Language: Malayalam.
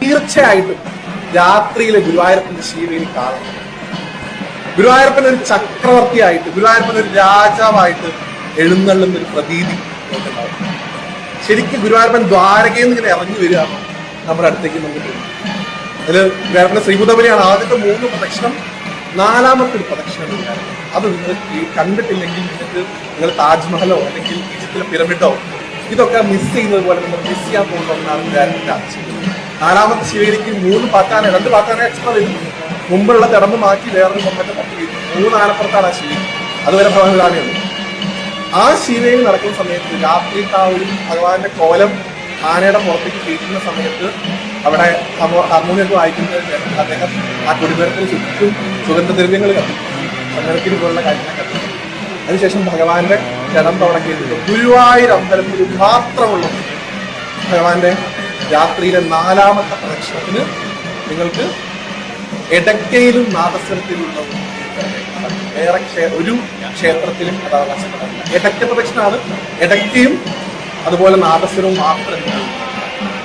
തീർച്ചയായിട്ടും രാത്രിയിലെ ഗുരുവായൂരപ്പന്റെ ശീവേലി കാണണം. ഗുരുവായൂരപ്പൻ ഒരു ചക്രവർത്തിയായിട്ട്, ഗുരുവായൂരപ്പൻ ഒരു രാജാവായിട്ട് എഴുന്നള്ളുന്ന ഒരു പ്രതീതി നമുക്കുണ്ടാവും. ശരിക്കും ഗുരുവായൂരപ്പൻ ദ്വാരകയിൽ നിന്ന് ഇങ്ങനെ ഇറങ്ങി വരിക നമ്മുടെ അടുത്തേക്ക് നമുക്ക് തോന്നും. അതിൽ ഗുരുവായൂരപ്പന്റെ ശ്രീബുദ്ധബലിയാണ് ആദ്യത്തെ 3 പ്രദക്ഷിണം. 4ാമത്തെ ഒരു പ്രദക്ഷിണം ഗുരുവായൂരപ്പൻ. അത് നിങ്ങൾ കണ്ടിട്ടില്ലെങ്കിൽ നിങ്ങൾ താജ്മഹലോ അല്ലെങ്കിൽ ഈജിപ്തിലെ പിരമിഡോ ഇതൊക്കെ മിസ് ചെയ്യുന്നത് പോലെ നമ്മൾ മിസ് ചെയ്യാൻ പോകുന്ന ഒന്നാണ് ഗുരുവായൂരപ്പന്റെ ആവശ്യം. 4ാമത്തെ ശിവേലിക്ക് 2 പാത്താന എക്സ്ട്രാ വരുന്നു. മുമ്പുള്ള തിടമ്പ് മാറ്റി വേറൊരു കൊമ്പത്തെ പറ്റി വരുന്നു. 3 ആനപ്പുറത്താണ് ആ ശിവേലി. അതുവരെ ഭഗവാനുണ്ട്. ആ ശിവേലി നടക്കുന്ന സമയത്ത് രാത്രി ഭഗവാന്റെ കോലം ആനയുടെ പുറത്തേക്ക് കയറ്റുന്ന സമയത്ത് അവിടെ ഹാർമോണിയൊക്കെ വായിക്കുന്നത് അദ്ദേഹം ആ കൊടിമരത്തിന് ചുറ്റും സുഗന്ധദ്രവ്യങ്ങൾ കത്തിക്കും, സമ്മേളനത്തിന് പോലുള്ള കാര്യങ്ങൾ കത്തിക്കും. അതിനുശേഷം ഭഗവാന്റെ കിടമ്പ് അവിടെ കയറ്റുന്നു. ഗുരുവായൂർ അമ്പലത്തിൽ മാത്രമുള്ള ഭഗവാന്റെ രാത്രിയിലെ 4ാമത്തെ പ്രദക്ഷിണത്തിന് നിങ്ങൾക്ക് എടക്കയിലും നാദസ്വരത്തിലുള്ള വേറെ ഒരു ക്ഷേത്രത്തിലും അത് അവകാശപ്പെടാറില്ല. എടക്ക പ്രദക്ഷിണമാണ്. എടക്കയും അതുപോലെ നാദസ്വരവും മാത്രം